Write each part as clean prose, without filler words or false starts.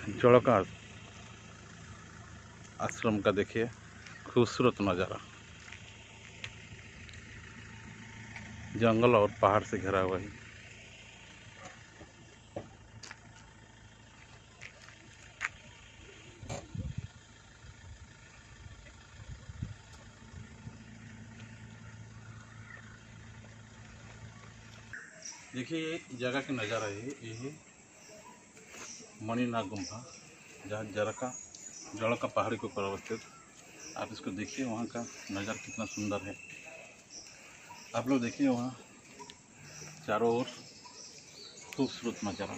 जड़का आश्रम का देखिए खूबसूरत नज़ारा, जंगल और पहाड़ से घिरा हुआ है। देखिए ये जगह का नज़ारा है, ये है मणिनाग गुम्फा, जहाँ जड़का पहाड़ी के ऊपर अवस्थित। आप इसको देखिए, वहाँ का नज़ारा कितना सुंदर है। आप लोग देखिए वहाँ चारों ओर खूबसूरत नज़ारा।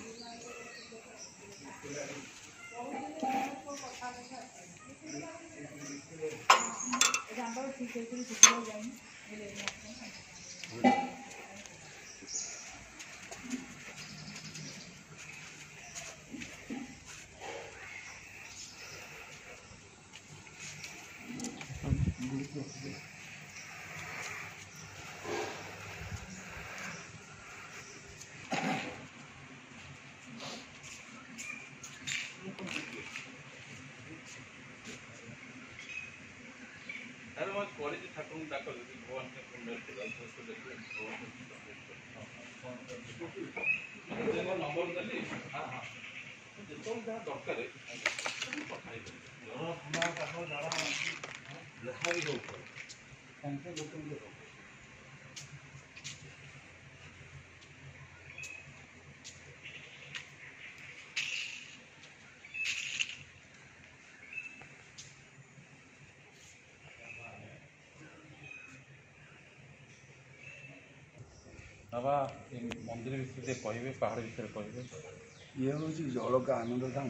बाबा मंदिर विषय कहे, पहाड़ विषय कहे। ये हूँ जड़का आनंद धाम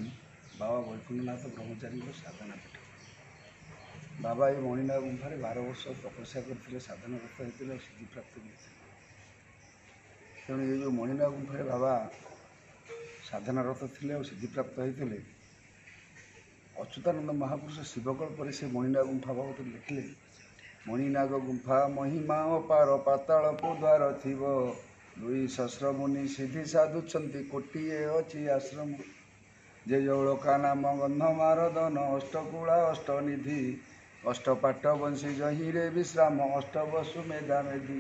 बाबा वैकुंठनाथ ब्रह्मचारी साधना पीठ। बाबा ये मणिनाग गुंफार 12 वर्ष तपस्या करते, साधनारत होते और सिद्धि प्राप्त करते। तेणु ये जो मणिनाग गुंफार बाबा साधनारत थे और सिद्धि प्राप्त होते, अच्युतानंद महापुरुष शिवकल्पर से मणिनाग गुंफा बाबद लिखिले। मणिनाग गुंफा महिमा अपार, पाताल द्वार थिव, 2 सहस्र मुनि सिद्धि साधु छंती, कोटिए अच्छी आश्रम। जे जौलका नाम गंधमारदन, अष्टकूला अष्टनिधि, अष्टपाठ वंशी जहिरे विश्राम, अष्टवसु मेधा मेधि।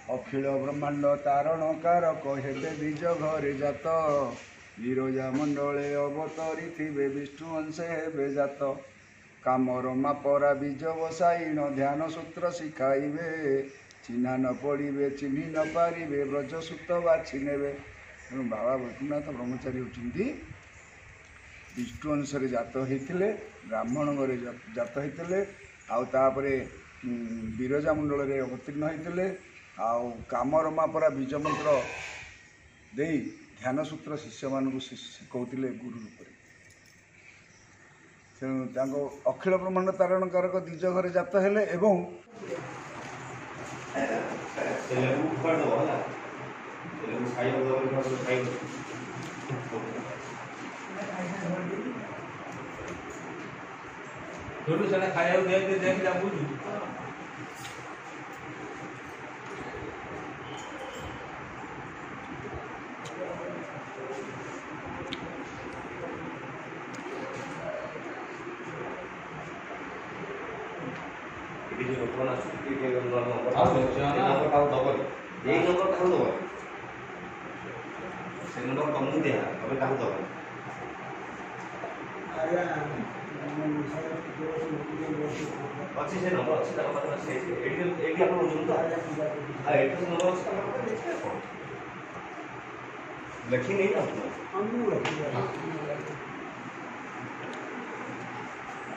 अखिल ब्रह्मांड तारण कारक, हेबे बीज घरे जात, विरजा मंडले अवतरी थिबे, विष्णु अंशे हेबे जात। कामर मापरा बीज बसाईन, ध्यान सूत्र शिखाइबे, चिन्हा न पड़े चिन्ह न पारे, ब्रज सूत बाछि नेबे। तेणु बाबा वैकुंठनाथ ब्रह्मचारी होती विष्णु अंशरे जात होते, ब्राह्मण घरे जात होते, आउे विरजा मंडल अवतीर्ण होते, आमर मापरा बीज मंत्र दे ध्यान सूत्र शिष्य मानक शिखौले गुरु रूप। तेणु अखिल ब्रह्मांड तारण कारक द्विज घरे जात हेले एवं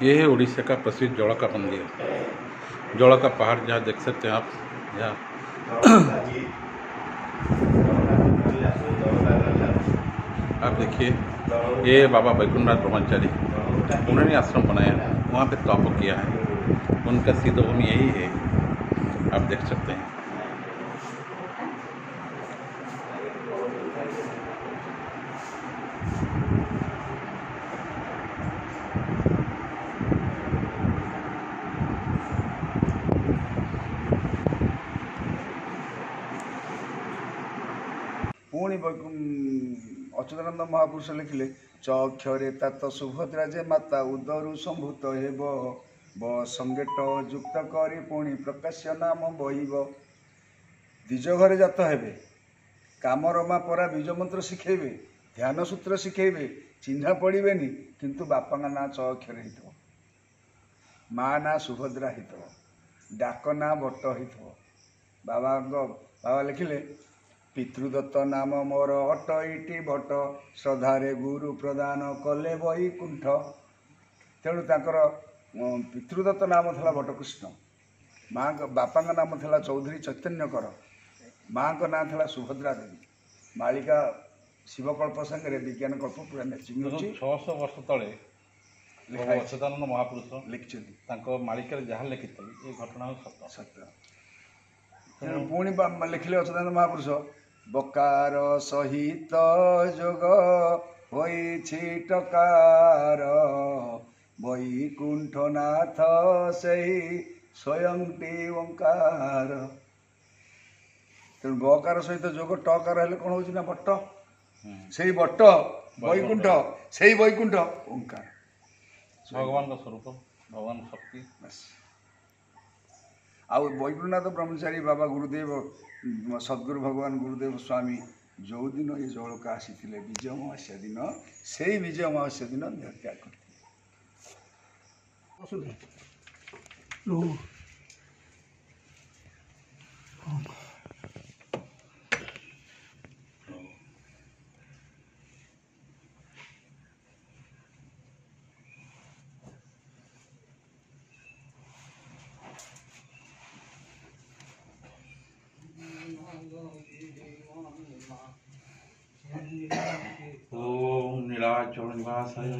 ये है उड़ीसा का प्रसिद्ध जड़का मंदिर, जड़का पहाड़, जहाँ देख सकते हैं आप। यहाँ आप देखिए, ये बाबा वैकुंठनाथ ब्रह्मचारी, उन्होंने आश्रम बनाया, वहाँ पे तप किया है, उनका सिद्ध भूमि यही है, आप देख सकते हैं। पुणी अच्युतानंद महापुरुष लिखिले च अक्षरे तात सुभद्रा जे माता उदरु संभूत हेब ब संगेट युक्त करी पुणी प्रकाश्य नाम बहिब द्विज घरे जात हेबे कामरमा परा बीज मंत्र शिखेबे ध्यान सूत्र शिखेबे चिन्ह पड़ेनि किंतु बापा ना च अक्षर हो माँ ना सुभद्रा हो डाक ना बट हो बाबा लिखिले पितृदत्त नाम मोर अट इटी बट श्रद्धारे गुरु प्रदान कले वैकुंठ तेणु तांकर पितृदत्त नाम था बटकृष्ण माँ बापा नाम था चौधरी चैतन्यकर माँ का नाम था सुभद्रा देवी मालिका शिवकल्प संगे विज्ञान कल्प पूरा मैचिंग होची 600 वर्ष तले अच्युतानंद महापुरुष लिखिं मालिका जहाँ लिखिते ये घटना सत्य सत्य तेणु पुणी लिखिले अच्युतानंद महापुरुष बकार सहित जोग होइछि टकार वैकुंठनाथ सही स्वयं टी ओंकार तेणु बकार सहित जोग टकार हेले कौन होची ना बट्ट से बट्ट वैकुंठ से वैकुंठ ओंकार भगवान का स्वरूप भगवान शक्ति आउ वैकुंठनाथ ब्रह्मचारी बाबा गुरुदेव सद्गुरु भगवान गुरुदेव स्वामी जो दिन ये जलक आसी विजय अमावास्या दिन से विजय अमावास्या दिन त्याग करते ओम नीलाचल निवासाय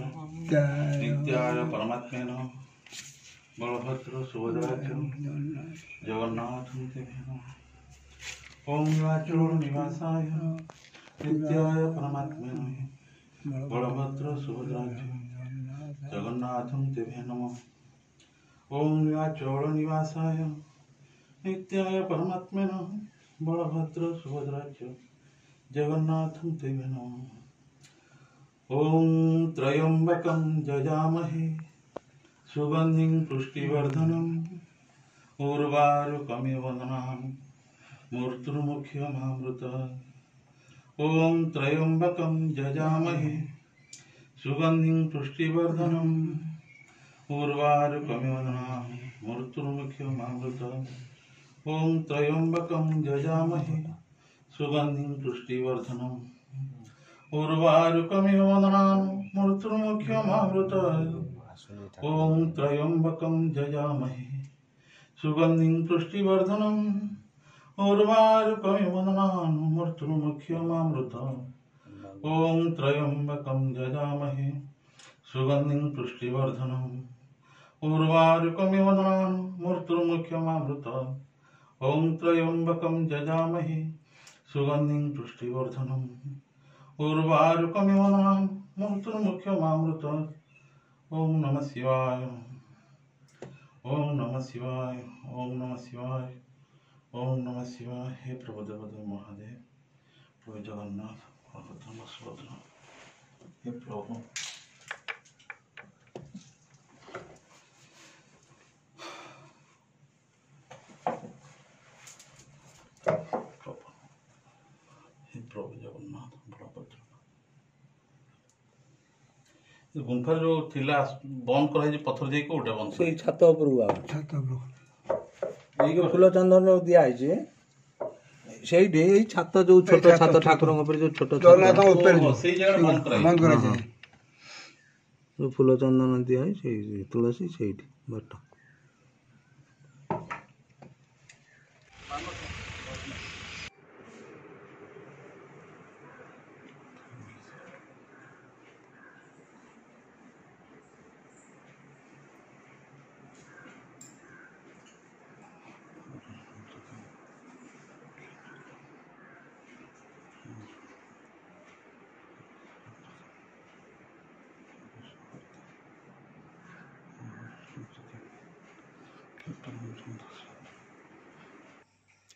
नित्याय परमात्मने बलभद्र सुभद्राच जगन्नाथ ओम नीलाचल निवासाय नित्याय परमात्मने बलभद्र सुभद्राच जगन्नाथ देवे नमः ओम नीलाचल निवासाय नित्याय परमात्मने बलभद्र सुभद्राच जगन्नाथ देवे नमः ओम त्र्यंबकं जजामहे सुगंधिं पुष्टिवर्धनम् उर्वारुकमिव वदनामि मूर्तिर्मुख्यमामृतम् ओम त्र्यंबकं जजामहे सुगंधिं पुष्टिवर्धनम् उर्वारुकमिव वदनामि मूर्तिर्मुख्यमामृतम् ओम त्र्यंबकं जजामहे सुगंधिं पुष्टिवर्धनम् उर्वारुकमिव वदनामि मूर्तिर्मुख्यमामृतम् ओम त्र्यंबकं जजामहे सुगंधिं पुष्टिवर्धनम् उर्वारुकमिव वदनामि मूर्तिर्मुख्यमामृतम् ओम त्र्यंबकं जजामहे सुगंधिं पुष्टिवर्धनम् उर्वारुकमिव वदनामि मूर्तिर्मुख्यमामृतम् ओम त्र्यंबकं जजामहे सुगंधिं पुष्टिवर्धनम् उर्वारुकमिव वदनामि मूर्तिर्मुख्यमामृतम् ओम नमः शिवाय ओम नमः शिवाय ओम नमः शिवाय ओम नमः शिवाय। हे प्रभु देवदेव महादेव प्रभु जगन्नाथ बलभद्र सुभद्रा हे प्रभु हे प्रभु जगन्नाथ बलभद्र गुंफा जो थिला बंद कराई पत्थर दे कोटा बंद से छात उपरु ये फूल चंदन दिया है ସେଇଠି ଏଇ ଛାତ ଯୋଉ ଛୋଟ ଛାତ ଠାକୁରଙ୍କ ଉପରେ ଯୋଉ ଛୋଟ ଜଗନ୍ନାଥ ଉପରେ ସେଇ ଜାଗାରେ ବନ୍ଦ କରାଇ ବନ୍ଦ କରାଯାଏ ଯୋଉ ଫୁଲ ଚନ୍ଦନ ଦିଆ হয় ସେଇ ତୁଳସୀ ସେଇଠି ବଟ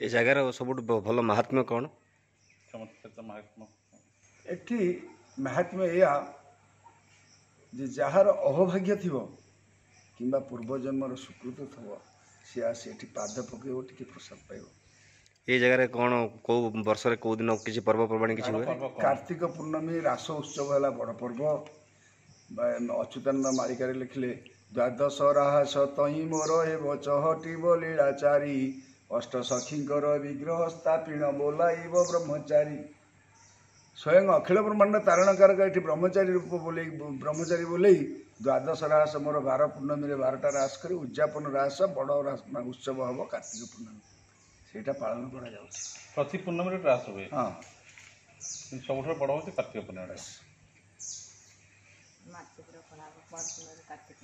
ए जगार सब भल महात्म्य कौन चमत्कार महात्मा एठी महात्म्य या ଯେ ଯାହାର ଅହଭାଗ୍ୟ ଥିବ କିମ୍ବା ପୂର୍ବଜନ୍ମର ସୁକୃତ ଥିବ ସେ ଆସି ଏଠି ପାଦ ପକାଇବ, ଟିକେ ପ୍ରସାଦ ପାଇବ। ଏ ଜାଗାରେ କ'ଣ କେଉଁ ବର୍ଷରେ କେଉଁ ଦିନ କିଛି ପର୍ବପର୍ବାଣି କିଛି ହୁଏ? କାର୍ତ୍ତିକ ପୂର୍ଣ୍ଣମୀ ରାସ ଉତ୍ସବ ହେଲା ବଡ଼ ପର୍ବ। ବା ଅଚ୍ୟୁତାନନ୍ଦ ମାଳିକାରେ ଲେଖିଲେ ଦ୍ୱାଦଶ ରାହାସ ତହିଁ ମୋର ହେବ ଚହଟିବ ଲୀଳାଚାରୀ, ଅଷ୍ଟ ସଖୀଙ୍କର ବିଗ୍ରହ ସ୍ଥାପିଣ ବୋଲାଇବ ବ୍ରହ୍ମଚାରୀ। ସ୍ୱୟଂ ଅଖିଳ ବ୍ରହ୍ମାଣ୍ଡ ତାରଣକାରକ ଏଠି ବ୍ରହ୍ମଚାରୀ ରୂପ ବୋଲେଇ ବ୍ରହ୍ମଚାରୀ ବୋଲେଇ ଦ୍ୱାଦଶ ରାହାସ ମୋର 12 ପୂର୍ଣ୍ଣମୀରେ 12ଟା ରାସ କରି ଉଦ୍ଯାପନ ରାସ ବଡ଼ ଉତ୍ସବ ହେବ କାର୍ତ୍ତିକ ପୂର୍ଣ୍ଣମୀ, ସେଇଟା ପାଳନ କରାଯାଉଛି। ପ୍ରତି ପୂର୍ଣ୍ଣମୀରେ ରାସ ହୁଏ, ହଁ, କିନ୍ତୁ ସବୁଠାରୁ ବଡ଼ ହେଉଛି କାର୍ତ୍ତିକ ପୂର୍ଣ୍ଣିମାଟା। ମାଛ ପୁରା କରାହବ, କାର୍ତ୍ତିକ